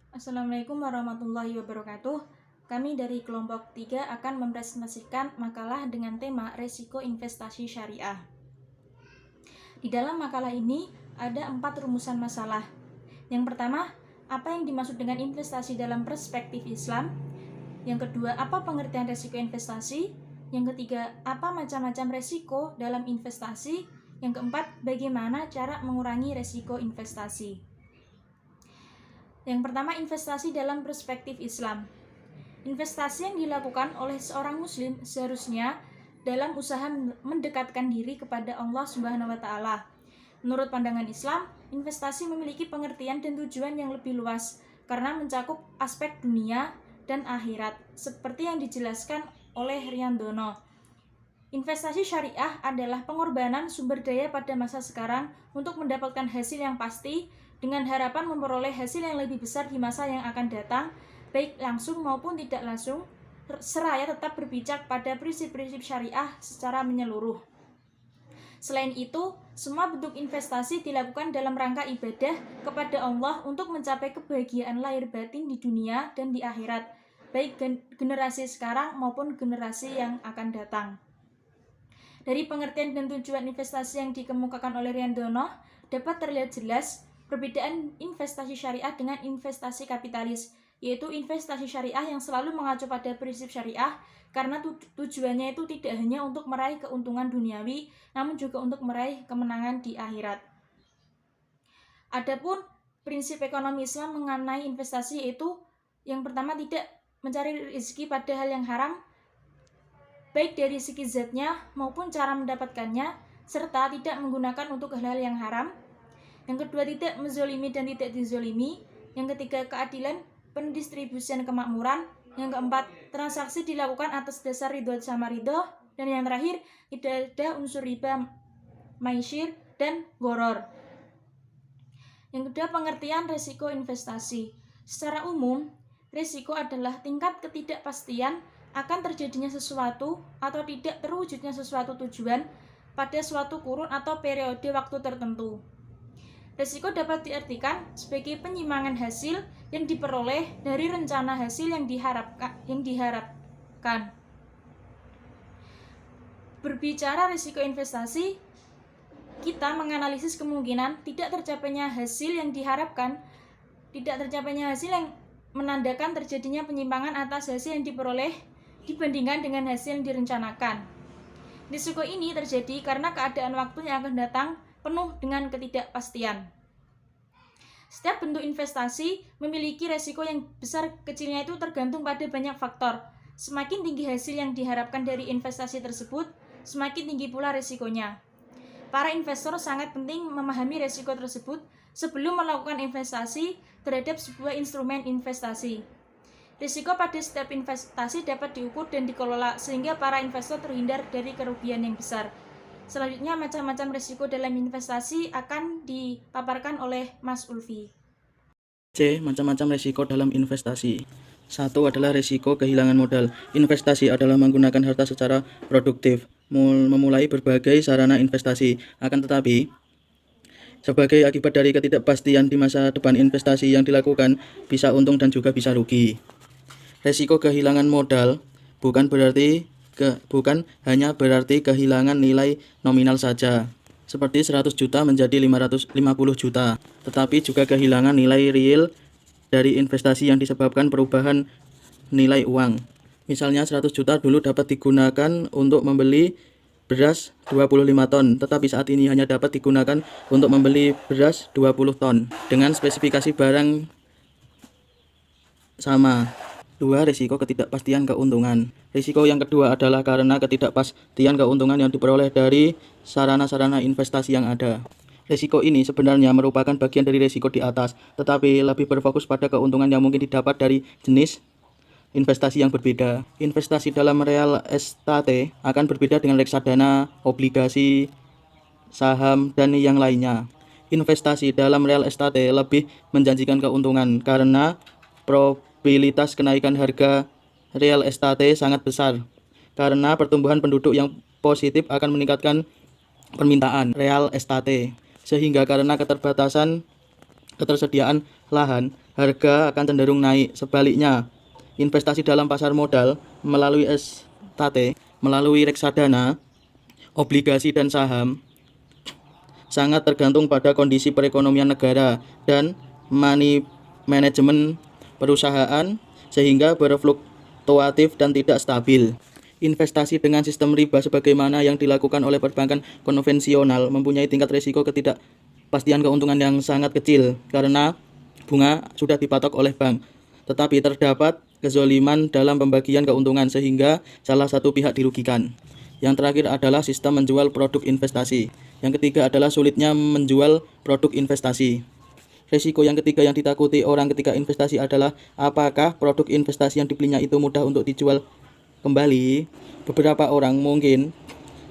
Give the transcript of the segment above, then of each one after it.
Assalamualaikum warahmatullahi wabarakatuh. Kami dari kelompok 3 akan mempresentasikan makalah dengan tema resiko investasi syariah. Di dalam makalah ini ada 4 rumusan masalah. Yang pertama, apa yang dimaksud dengan investasi dalam perspektif Islam? Yang kedua, apa pengertian resiko investasi? Yang ketiga, apa macam-macam resiko dalam investasi? Yang keempat, bagaimana cara mengurangi resiko investasi? Yang pertama, investasi dalam perspektif Islam. Investasi yang dilakukan oleh seorang muslim seharusnya dalam usaha mendekatkan diri kepada Allah Subhanahu wa taala. Menurut pandangan Islam, investasi memiliki pengertian dan tujuan yang lebih luas karena mencakup aspek dunia dan akhirat, seperti yang dijelaskan oleh Riandono. Investasi syariah adalah pengorbanan sumber daya pada masa sekarang untuk mendapatkan hasil yang pasti dengan harapan memperoleh hasil yang lebih besar di masa yang akan datang, baik langsung maupun tidak langsung, seraya tetap berpijak pada prinsip-prinsip syariah secara menyeluruh. Selain itu, semua bentuk investasi dilakukan dalam rangka ibadah kepada Allah untuk mencapai kebahagiaan lahir batin di dunia dan di akhirat, baik generasi sekarang maupun generasi yang akan datang. Dari pengertian dan tujuan investasi yang dikemukakan oleh Riandono, dapat terlihat jelas perbedaan investasi syariah dengan investasi kapitalis, yaitu investasi syariah yang selalu mengacu pada prinsip syariah karena tujuannya itu tidak hanya untuk meraih keuntungan duniawi, namun juga untuk meraih kemenangan di akhirat. Adapun prinsip ekonomi Islam mengenai investasi yaitu yang pertama, tidak mencari rezeki pada hal yang haram, baik dari segi zatnya maupun cara mendapatkannya, serta tidak menggunakan untuk hal-hal yang haram. Yang kedua, tidak menzolimi dan tidak dizolimi. Yang ketiga, keadilan pendistribusian kemakmuran. Yang keempat, transaksi dilakukan atas dasar ridho sama ridho. Dan yang terakhir, tidak ada unsur riba, maisir, dan goror. Yang kedua, pengertian resiko investasi. Secara umum, resiko adalah tingkat ketidakpastian akan terjadinya sesuatu atau tidak terwujudnya sesuatu tujuan pada suatu kurun atau periode waktu tertentu. Risiko dapat diartikan sebagai penyimpangan hasil yang diperoleh dari rencana hasil yang diharapkan. Berbicara risiko investasi, kita menganalisis kemungkinan tidak tercapainya hasil yang diharapkan, tidak tercapainya hasil yang menandakan terjadinya penyimpangan atas hasil yang diperoleh dibandingkan dengan hasil yang direncanakan. Risiko ini terjadi karena keadaan waktu yang akan datang penuh dengan ketidakpastian. Setiap bentuk investasi memiliki resiko yang besar kecilnya itu tergantung pada banyak faktor. Semakin tinggi hasil yang diharapkan dari investasi tersebut, semakin tinggi pula resikonya. Para investor sangat penting memahami resiko tersebut sebelum melakukan investasi terhadap sebuah instrumen investasi. Risiko pada setiap investasi dapat diukur dan dikelola sehingga para investor terhindar dari kerugian yang besar. Selanjutnya, macam-macam risiko dalam investasi akan dipaparkan oleh Mas Ulfi. C. Macam-macam risiko dalam investasi. 1 adalah risiko kehilangan modal. Investasi adalah menggunakan harta secara produktif, memulai berbagai sarana investasi. Akan tetapi, sebagai akibat dari ketidakpastian di masa depan, investasi yang dilakukan bisa untung dan juga bisa rugi. Risiko kehilangan modal bukan hanya berarti kehilangan nilai nominal saja, seperti 100 juta menjadi 550 juta, tetapi juga kehilangan nilai real dari investasi yang disebabkan perubahan nilai uang. Misalnya 100 juta dulu dapat digunakan untuk membeli beras 25 ton, tetapi saat ini hanya dapat digunakan untuk membeli beras 20 ton dengan spesifikasi barang sama. 2. Risiko ketidakpastian keuntungan. Risiko yang kedua adalah karena ketidakpastian keuntungan yang diperoleh dari sarana-sarana investasi yang ada. Risiko ini sebenarnya merupakan bagian dari risiko di atas, tetapi lebih berfokus pada keuntungan yang mungkin didapat dari jenis investasi yang berbeda. Investasi dalam real estate akan berbeda dengan reksadana, obligasi, saham, dan yang lainnya. Investasi dalam real estate lebih menjanjikan keuntungan karena probabilitas kenaikan harga real estate sangat besar. Karena pertumbuhan penduduk yang positif akan meningkatkan permintaan real estate. Sehingga karena keterbatasan ketersediaan lahan, harga akan cenderung naik. Sebaliknya, investasi dalam pasar modal melalui STT, melalui reksadana, obligasi dan saham sangat tergantung pada kondisi perekonomian negara dan money management perusahaan sehingga berfluktuatif dan tidak stabil. Investasi dengan sistem riba sebagaimana yang dilakukan oleh perbankan konvensional mempunyai tingkat risiko ketidakpastian keuntungan yang sangat kecil karena bunga sudah dipatok oleh bank. Tetapi terdapat kezoliman dalam pembagian keuntungan sehingga salah satu pihak dirugikan. Yang terakhir adalah sistem menjual produk investasi. Yang ketiga adalah sulitnya menjual produk investasi. Risiko yang ketiga yang ditakuti orang ketika investasi adalah apakah produk investasi yang dibelinya itu mudah untuk dijual kembali. Beberapa orang mungkin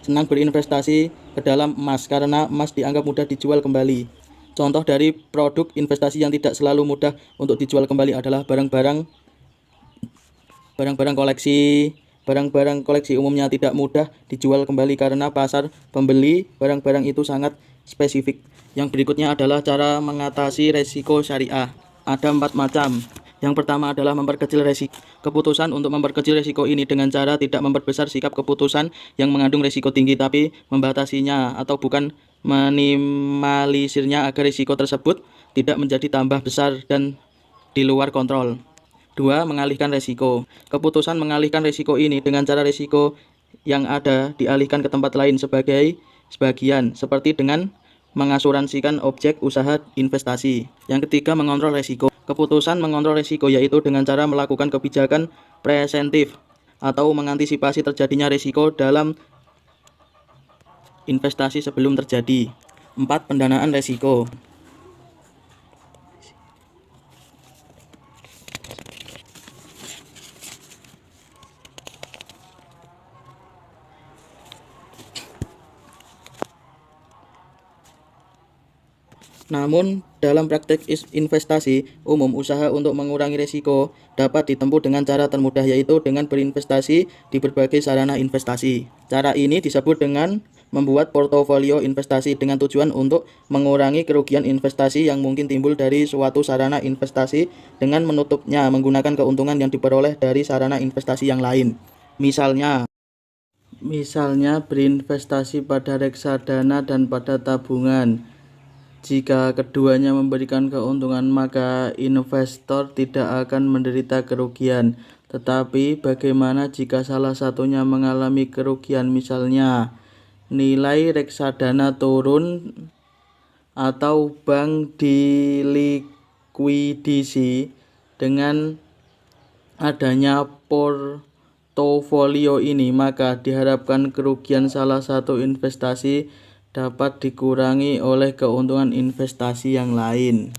senang berinvestasi ke dalam emas karena emas dianggap mudah dijual kembali. Contoh dari produk investasi yang tidak selalu mudah untuk dijual kembali adalah barang-barang koleksi. Barang-barang koleksi umumnya tidak mudah dijual kembali karena pasar pembeli barang-barang itu sangat spesifik. Yang berikutnya adalah cara mengatasi resiko syariah. Ada 4 macam. Yang pertama adalah memperkecil resiko. Keputusan untuk memperkecil resiko ini dengan cara tidak memperbesar sikap keputusan yang mengandung resiko tinggi, tapi membatasinya atau bukan minimalisirnya agar risiko tersebut tidak menjadi tambah besar dan di luar kontrol. 2. Mengalihkan resiko. Keputusan mengalihkan resiko ini dengan cara resiko yang ada dialihkan ke tempat lain sebagian, seperti dengan mengasuransikan objek usaha investasi. Yang ketiga, mengontrol resiko. Keputusan mengontrol resiko yaitu dengan cara melakukan kebijakan preventif atau mengantisipasi terjadinya resiko dalam investasi sebelum terjadi. 4. Pendanaan resiko. Namun, dalam praktek investasi umum, usaha untuk mengurangi risiko dapat ditempuh dengan cara termudah, yaitu dengan berinvestasi di berbagai sarana investasi. Cara ini disebut dengan membuat portofolio investasi dengan tujuan untuk mengurangi kerugian investasi yang mungkin timbul dari suatu sarana investasi dengan menutupnya menggunakan keuntungan yang diperoleh dari sarana investasi yang lain. Misalnya berinvestasi pada reksadana dan pada tabungan. Jika keduanya memberikan keuntungan, maka investor tidak akan menderita kerugian. Tetapi bagaimana jika salah satunya mengalami kerugian, misalnya nilai reksadana turun atau bank dilikuidasi? Dengan adanya portofolio ini, maka diharapkan kerugian salah satu investasi dapat dikurangi oleh keuntungan investasi yang lain.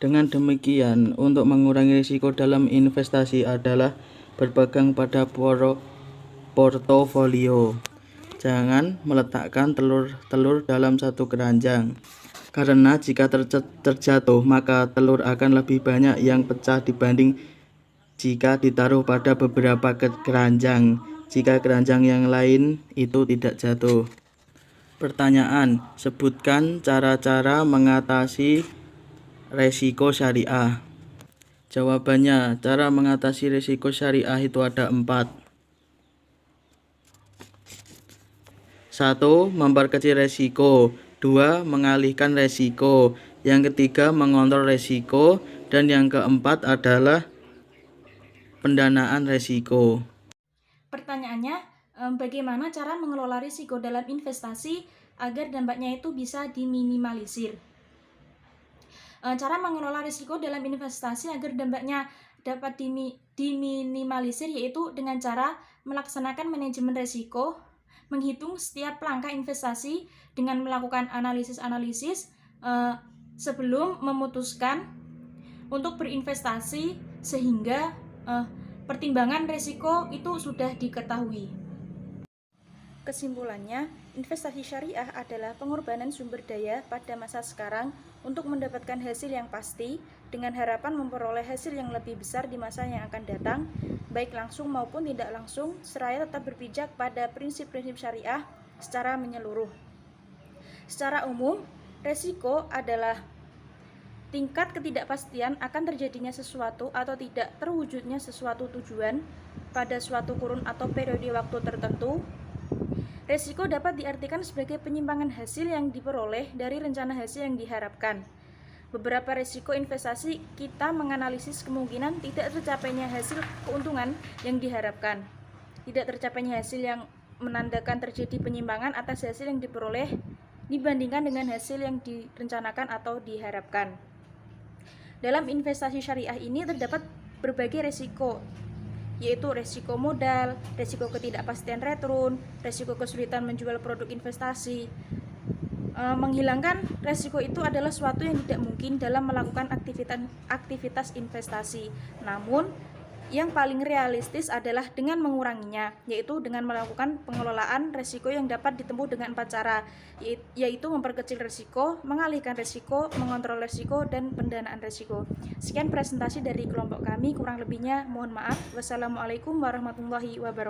Dengan demikian, untuk mengurangi risiko dalam investasi adalah berpegang pada portofolio. Jangan meletakkan telur-telur dalam satu keranjang, karena jika terjatuh, maka telur akan lebih banyak yang pecah dibanding jika ditaruh pada beberapa keranjang. Jika keranjang yang lain itu tidak jatuh. Pertanyaan, sebutkan cara-cara mengatasi resiko syariah. Jawabannya, cara mengatasi resiko syariah itu ada 4. 1. Memperkecil resiko. 2. Mengalihkan resiko. Yang ketiga, mengontrol resiko. Dan yang keempat adalah pendanaan resiko. Pertanyaannya, bagaimana cara mengelola risiko dalam investasi agar dampaknya itu bisa diminimalisir? Cara mengelola risiko dalam investasi agar dampaknya dapat diminimalisir yaitu dengan cara melaksanakan manajemen risiko, menghitung setiap langkah investasi dengan melakukan analisis sebelum memutuskan untuk berinvestasi sehingga pertimbangan risiko itu sudah diketahui. Kesimpulannya, investasi syariah adalah pengorbanan sumber daya pada masa sekarang untuk mendapatkan hasil yang pasti dengan harapan memperoleh hasil yang lebih besar di masa yang akan datang, baik langsung maupun tidak langsung, seraya tetap berpijak pada prinsip-prinsip syariah secara menyeluruh. Secara umum, resiko adalah tingkat ketidakpastian akan terjadinya sesuatu atau tidak terwujudnya sesuatu tujuan pada suatu kurun atau periode waktu tertentu. Resiko dapat diartikan sebagai penyimpangan hasil yang diperoleh dari rencana hasil yang diharapkan. Beberapa resiko investasi kita menganalisis kemungkinan tidak tercapainya hasil keuntungan yang diharapkan. Tidak tercapainya hasil yang menandakan terjadi penyimpangan atas hasil yang diperoleh dibandingkan dengan hasil yang direncanakan atau diharapkan. Dalam investasi syariah ini terdapat berbagai resiko, yaitu resiko modal, resiko ketidakpastian return, resiko kesulitan menjual produk investasi. Menghilangkan resiko itu adalah suatu yang tidak mungkin dalam melakukan aktivitas investasi. Namun, yang paling realistis adalah dengan menguranginya, yaitu dengan melakukan pengelolaan resiko yang dapat ditempuh dengan 4 cara, yaitu memperkecil resiko, mengalihkan resiko, mengontrol resiko, dan pendanaan resiko. Sekian presentasi dari kelompok kami, kurang lebihnya mohon maaf. Wassalamualaikum warahmatullahi wabarakatuh.